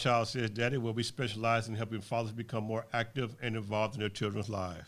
My Child Says Daddy, where we specialize in helping fathers become more active and involved in their children's lives.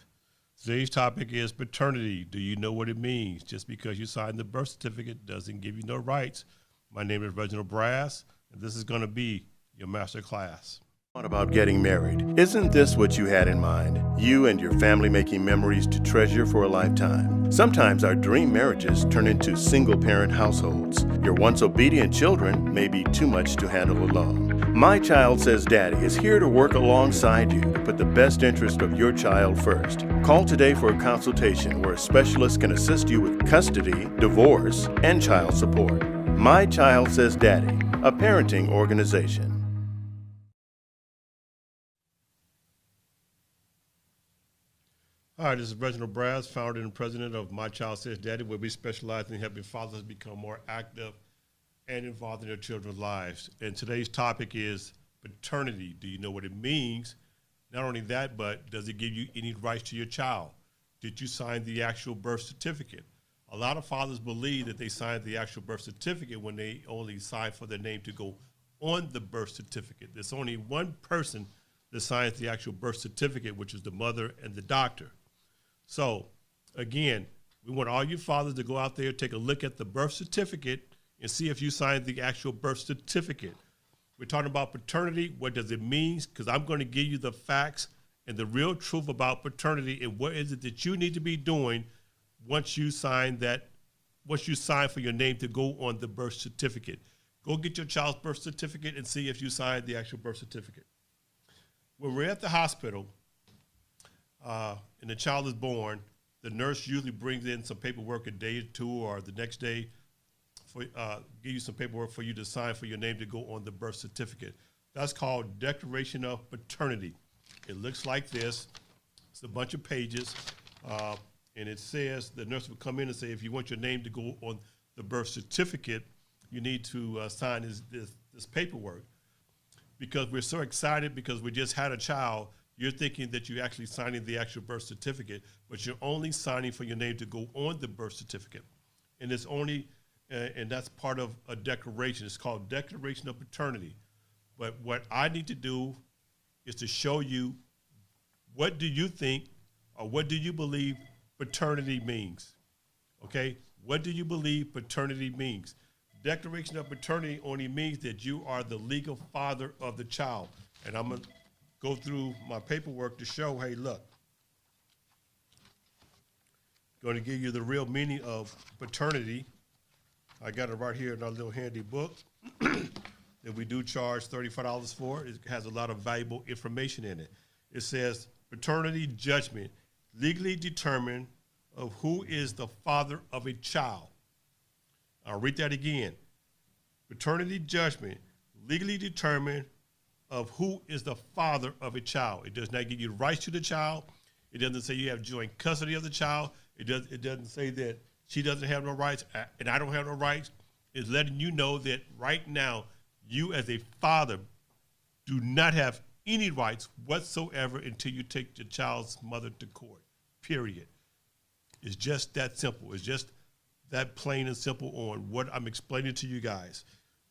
Today's topic is paternity. Do you know what it means? Just because you signed the birth certificate doesn't give you no rights. My name is Reginald Brass, and this is going to be your master class. What about getting married? Isn't this what you had in mind? You and your family making memories to treasure for a lifetime. Sometimes our dream marriages turn into single-parent households. Your once obedient children may be too much to handle alone. My Child Says Daddy is here to work alongside you to put the best interest of your child first. Call today for a consultation where a specialist can assist you with custody, divorce, and child support. My Child Says Daddy, a parenting organization. Hi, this is Reginald Brass, founder and president of My Child Says Daddy, where we specialize in helping fathers become more active and involved in their children's lives. And today's topic is paternity. Do you know what it means? Not only that, but does it give you any rights to your child? Did you sign the actual birth certificate? A lot of fathers believe that they signed the actual birth certificate when they only signed for their name to go on the birth certificate. There's only one person that signs the actual birth certificate, which is the mother and the doctor. So, again, we want all you fathers to go out there, take a look at the birth certificate, and see if you signed the actual birth certificate. We're talking about paternity. What does it mean? Because I'm going to give you the facts and the real truth about paternity and what is it that you need to be doing once you sign for your name to go on the birth certificate. Go get your child's birth certificate and see if you signed the actual birth certificate. When we're at the hospital, and the child is born, the nurse usually brings in some paperwork a day or two or the next day for give you some paperwork for you to sign for your name to go on the birth certificate. That's called Declaration of Paternity. It looks like this. It's a bunch of pages, and it says, the nurse will come in and say, if you want your name to go on the birth certificate, you need to sign this paperwork. Because we're so excited because we just had a child, you're thinking that you're actually signing the actual birth certificate, but you're only signing for your name to go on the birth certificate. And it's only, and that's part of a declaration. It's called Declaration of Paternity. But what I need to do is to show you, what do you think or what do you believe paternity means? Okay? What do you believe paternity means? Declaration of Paternity only means that you are the legal father of the child. And I'm going to go through my paperwork to show, hey, look, going to give you the real meaning of paternity. I got it right here in our little handy book that we do charge $35 for. It has a lot of valuable information in it. It says, paternity judgment, legally determined of who is the father of a child. I'll read that again. Paternity judgment, legally determined of who is the father of a child. It does not give you rights to the child. It doesn't say you have joint custody of the child. It doesn't say that she doesn't have no rights and I don't have no rights. It's letting you know that right now, you as a father do not have any rights whatsoever until you take your child's mother to court, period. It's just that simple. It's just that plain and simple on what I'm explaining to you guys.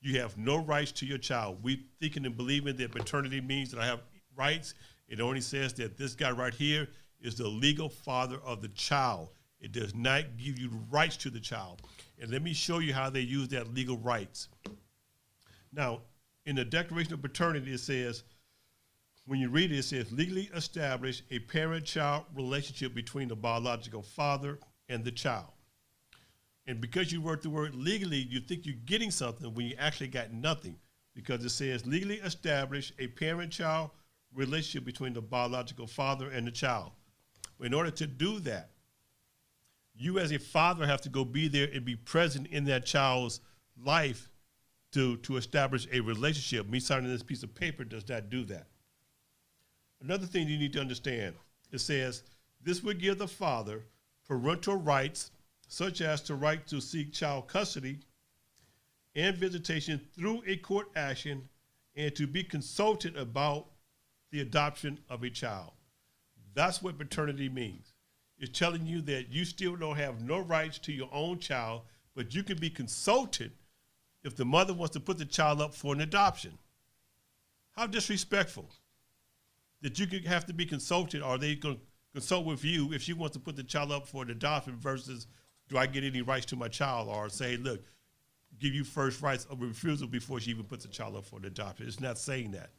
You have no rights to your child. We thinking and believing that paternity means that I have rights. It only says that this guy right here is the legal father of the child. It does not give you rights to the child. And let me show you how they use that legal rights. Now, in the Declaration of Paternity, it says, when you read it, it says, legally establish a parent-child relationship between the biological father and the child. And because you wrote the word legally, you think you're getting something when you actually got nothing, because it says legally establish a parent-child relationship between the biological father and the child. In order to do that, you as a father have to go be there and be present in that child's life to establish a relationship. Me signing this piece of paper does not do that. Another thing you need to understand, it says this would give the father parental rights such as the right to seek child custody and visitation through a court action and to be consulted about the adoption of a child. That's what paternity means. It's telling you that you still don't have no rights to your own child, but you can be consulted if the mother wants to put the child up for an adoption. How disrespectful that you could have to be consulted, or they going to consult with you if she wants to put the child up for adoption versus do I get any rights to my child, or say, look, give you first rights of refusal before she even puts the child up for adoption. It's not saying that.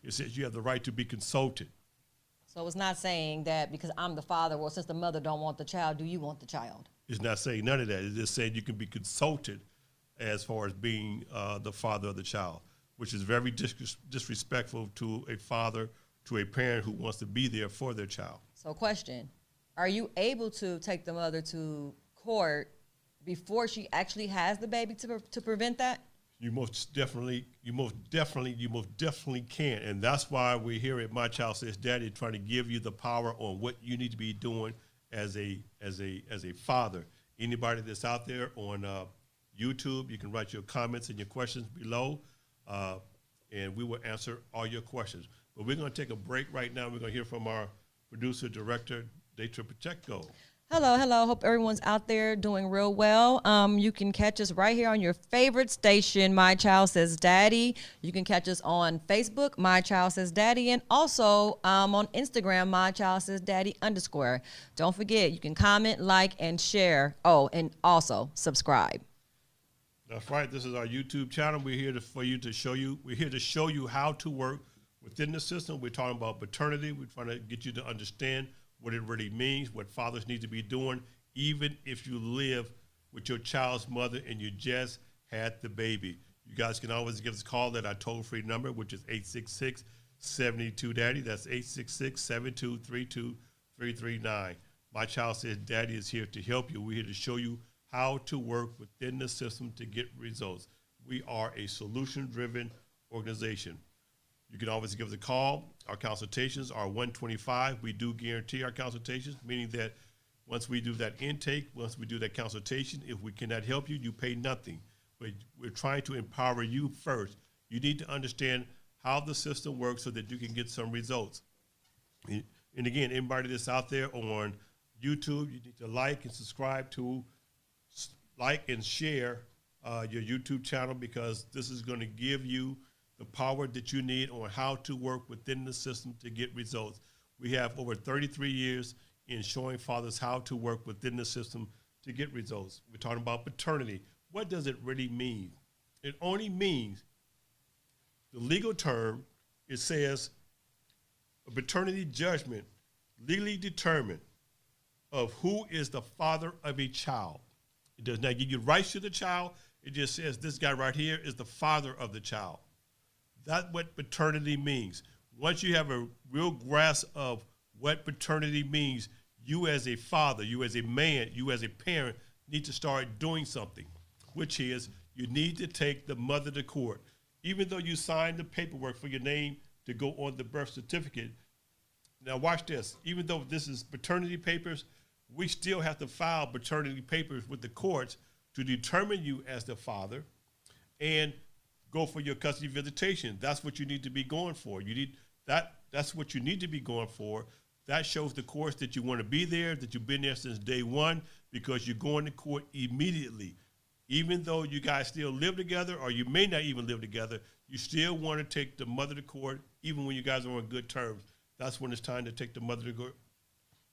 It says you have the right to be consulted. So it's not saying that because I'm the father, well, since the mother don't want the child, do you want the child? It's not saying none of that. It's just saying you can be consulted as far as being the father of the child, which is very disrespectful to a father, to a parent who wants to be there for their child. So question, are you able to take the mother to court before she actually has the baby to prevent that? You most definitely can, and that's why we're here at My Child Says Daddy, trying to give you the power on what you need to be doing as a father. Anybody that's out there on YouTube, you can write your comments and your questions below, and we will answer all your questions. But we're going to take a break right now. We're going to hear from our producer, director, Detra Pacheco. Hello, hello. Hope everyone's out there doing real well. You can catch us right here on your favorite station, My Child Says Daddy. You can catch us on Facebook, My Child Says Daddy, and also on Instagram, My Child Says Daddy _. Don't forget, you can comment, like, and share. Oh, and also subscribe. That's right. This is our YouTube channel. We're here to show you how to work within the system. We're talking about paternity. We're trying to get you to understand what it really means, what fathers need to be doing, even if you live with your child's mother and you just had the baby. You guys can always give us a call at our toll-free number, which is 866-72-DADDY. That's 866-7232-339. My Child Says Daddy is here to help you. We're here to show you how to work within the system to get results. We are a solution-driven organization. You can always give us a call. Our consultations are $125. We do guarantee our consultations, meaning that once we do that intake, once we do that consultation, if we cannot help you, you pay nothing. But we're trying to empower you first. You need to understand how the system works so that you can get some results. And again, anybody that's out there on YouTube, you need to like and subscribe to, like and share your YouTube channel, because this is going to give you the power that you need on how to work within the system to get results. We have over 33 years in showing fathers how to work within the system to get results. We're talking about paternity. What does it really mean? It only means, the legal term, it says a paternity judgment legally determined of who is the father of a child. It does not give you rights to the child. It just says this guy right here is the father of the child. That's what paternity means. Once you have a real grasp of what paternity means, you as a father, you as a man, you as a parent need to start doing something, which is you need to take the mother to court. Even though you signed the paperwork for your name to go on the birth certificate, now watch this, even though this is paternity papers, we still have to file paternity papers with the courts to determine you as the father and go for your custody visitation. That's what you need to be going for. You need that. That's what you need to be going for. That shows the courts that you want to be there, that you've been there since day one, because you're going to court immediately. Even though you guys still live together, or you may not even live together, you still want to take the mother to court, even when you guys are on good terms. That's when it's time to take the mother to court.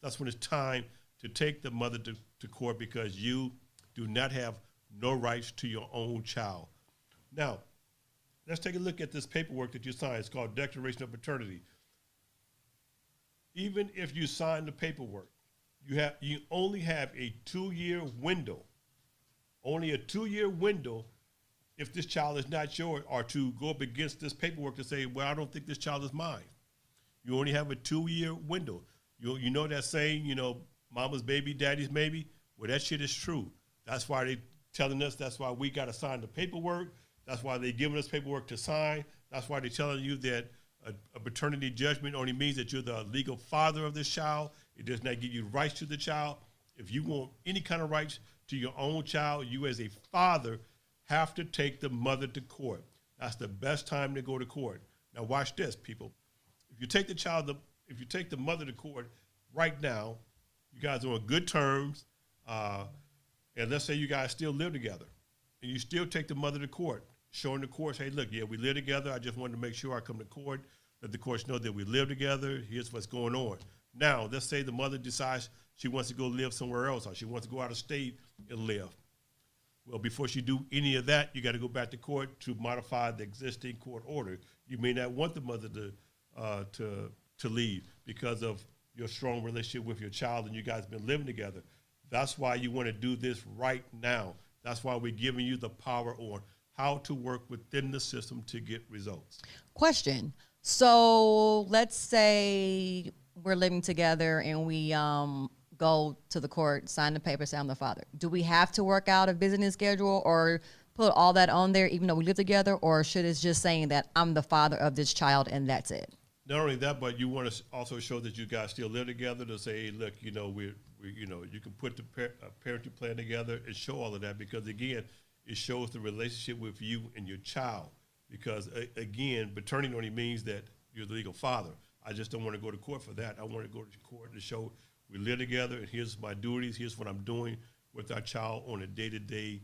That's when it's time to take the mother to court, because you do not have no rights to your own child. Now, let's take a look at this paperwork that you signed. It's called Declaration of Paternity. Even if you sign the paperwork, you only have a 2-year window. Only a 2-year window if this child is not yours, or to go up against this paperwork to say, well, I don't think this child is mine. You only have a 2-year window. You know that saying, mama's baby, daddy's maybe? Well, that shit is true. That's why they're telling us, that's why we got to sign the paperwork. That's why they're giving us paperwork to sign. That's why they're telling you that a paternity judgment only means that you're the legal father of this child. It does not give you rights to the child. If you want any kind of rights to your own child, you as a father have to take the mother to court. That's the best time to go to court. Now watch this, people. If you take the mother to court right now, you guys are on good terms, and let's say you guys still live together, and you still take the mother to court. showing the courts, hey, look, yeah, we live together. I just wanted to make sure I come to court, that the courts know that we live together. Here's what's going on. Now, let's say the mother decides she wants to go live somewhere else, or she wants to go out of state and live. Well, before she do any of that, you got to go back to court to modify the existing court order. You may not want the mother to leave because of your strong relationship with your child and you guys been living together. That's why you want to do this right now. That's why we're giving you the power on how to work within the system to get results. Question. So let's say we're living together and we go to the court, sign the paper, say I'm the father. Do we have to work out a visiting schedule or put all that on there even though we live together, or should it just saying that I'm the father of this child and that's it? Not only that, but you want to also show that you guys still live together, to say, hey, look, you know, we you know, you can put the parenting plan together and show all of that, because again, it shows the relationship with you and your child. Because again, paternity only means that you're the legal father. I just don't want to go to court for that. I want to go to court to show we live together, and here's my duties, here's what I'm doing with our child on a day-to-day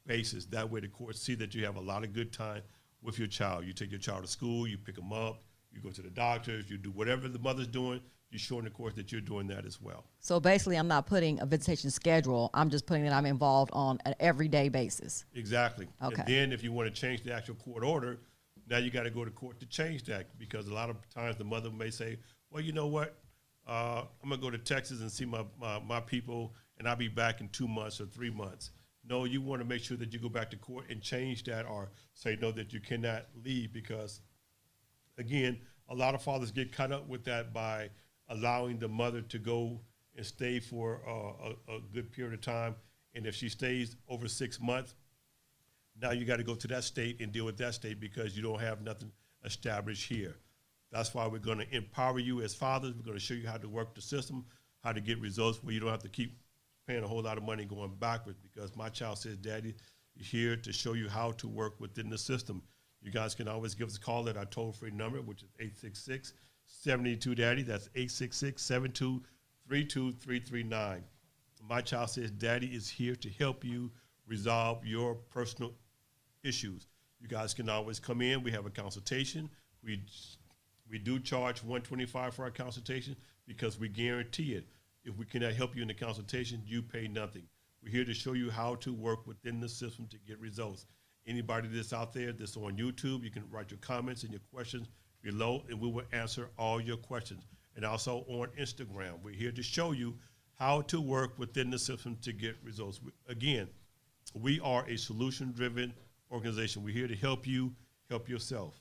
basis. That way the courts see that you have a lot of good time with your child. You take your child to school, you pick them up, you go to the doctors, you do whatever the mother's doing, you're showing the court that you're doing that as well. So basically, I'm not putting a visitation schedule. I'm just putting that I'm involved on an everyday basis. Exactly. Okay. And then if you want to change the actual court order, now you got to go to court to change that, because a lot of times the mother may say, well, you know what, I'm going to go to Texas and see my people, and I'll be back in 2 months or 3 months. No, you want to make sure that you go back to court and change that, or say no, that you cannot leave, because, again, a lot of fathers get caught up with that by allowing the mother to go and stay for a good period of time. And if she stays over 6 months, now you got to go to that state and deal with that state because you don't have nothing established here. That's why we're going to empower you as fathers. We're going to show you how to work the system, how to get results where you don't have to keep paying a whole lot of money going backwards, because My Child Says Daddy is here to show you how to work within the system. You guys can always give us a call at our toll-free number, which is 866-72-DADDY. That's 866-72-32339. My Child Says Daddy is here to help you resolve your personal issues. You guys can always come in. We have a consultation. We do charge $125 for our consultation because we guarantee it. If we cannot help you in the consultation, you pay nothing. We're here to show you how to work within the system to get results. Anybody that's out there that's on YouTube, you can write your comments and your questions below, and we will answer all your questions. And also on Instagram, we're here to show you how to work within the system to get results. Again, we are a solution-driven organization. We're here to help you help yourself.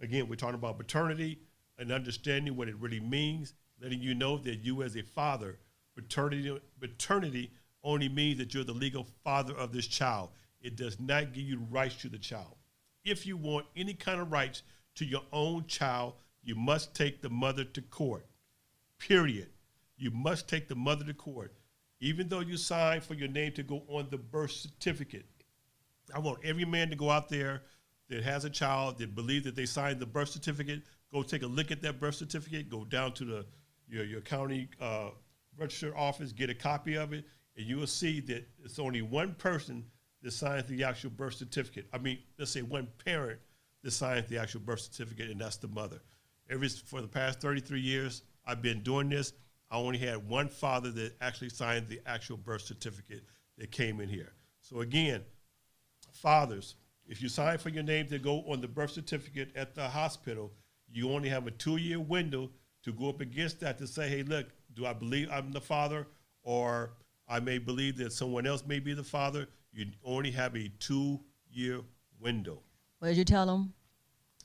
Again, we're talking about paternity and understanding what it really means, letting you know that you as a father, paternity only means that you're the legal father of this child. It does not give you rights to the child. If you want any kind of rights to your own child, you must take the mother to court, period. You must take the mother to court. Even though you sign for your name to go on the birth certificate, I want every man to go out there that has a child that believes that they signed the birth certificate, go take a look at that birth certificate, go down to your county registered office, get a copy of it, and you will see that it's only one person that signs the actual birth certificate. I mean, let's say one parent that signs the actual birth certificate, and that's the mother. For the past 33 years, I've been doing this. I only had one father that actually signed the actual birth certificate that came in here. So again, fathers, if you sign for your name to go on the birth certificate at the hospital, you only have a 2-year window to go up against that to say, hey, look, do I believe I'm the father, or I may believe that someone else may be the father? You only have a 2-year window. What did you tell them?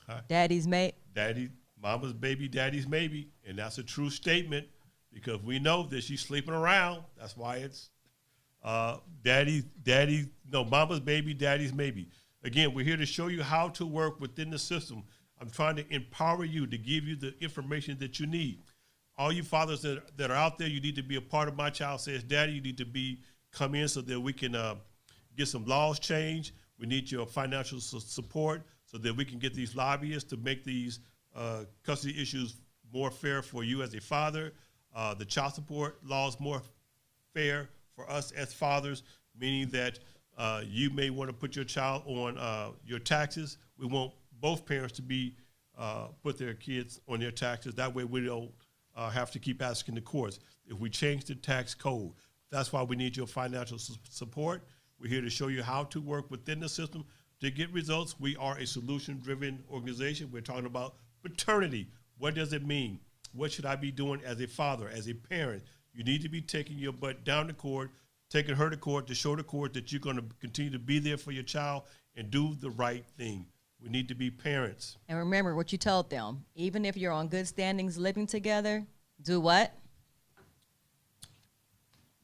Huh? Daddy's mate? Daddy, mama's baby, daddy's maybe. And that's a true statement, because we know that she's sleeping around. That's why it's mama's baby, daddy's maybe. Again, we're here to show you how to work within the system. I'm trying to empower you to give you the information that you need. All you fathers that are out there, you need to be a part of My Child Says Daddy. You need to come in so that we can get some laws changed. We need your financial support so that we can get these lobbyists to make these custody issues more fair for you as a father. The child support laws more fair for us as fathers, meaning that You may want to put your child on your taxes. We want both parents to be put their kids on their taxes. That way we don't have to keep asking the courts. If we change the tax code, that's why we need your financial support. We're here to show you how to work within the system to get results. We are a solution-driven organization. We're talking about paternity. What does it mean? What should I be doing as a father, as a parent? You need to be taking your butt down to court, taking her to court to show the court that you're going to continue to be there for your child and do the right thing. We need to be parents. And remember what you told them. Even if you're on good standings living together, do what?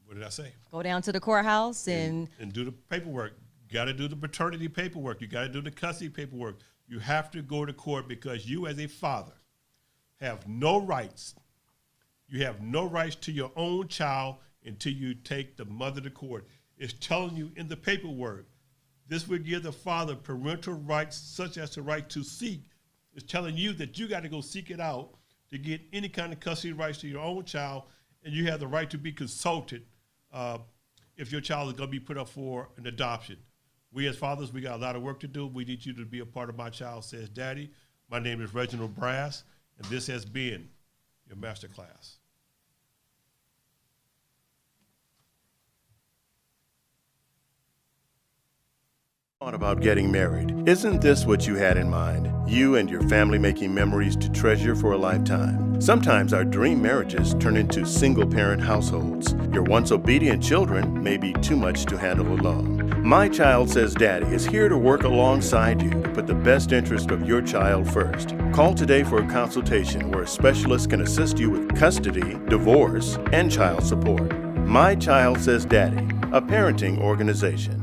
What did I say? Go down to the courthouse and do the paperwork. You got to do the paternity paperwork. You got to do the custody paperwork. You have to go to court because you as a father have no rights. You have no rights to your own child until you take the mother to court. It's telling you in the paperwork. This would give the father parental rights such as the right to seek. It's telling you that you got to go seek it out to get any kind of custody rights to your own child, and you have the right to be consulted if your child is going to be put up for an adoption. We as fathers, we got a lot of work to do. We need you to be a part of My Child Says Daddy. My name is Reginald Brass, and this has been your masterclass. Thought about getting married. Isn't this what you had in mind? You and your family making memories to treasure for a lifetime. Sometimes our dream marriages turn into single-parent households. Your once obedient children may be too much to handle alone. My Child Says Daddy is here to work alongside you to put the best interest of your child first. Call today for a consultation where a specialist can assist you with custody, divorce, and child support. My Child Says Daddy, a parenting organization.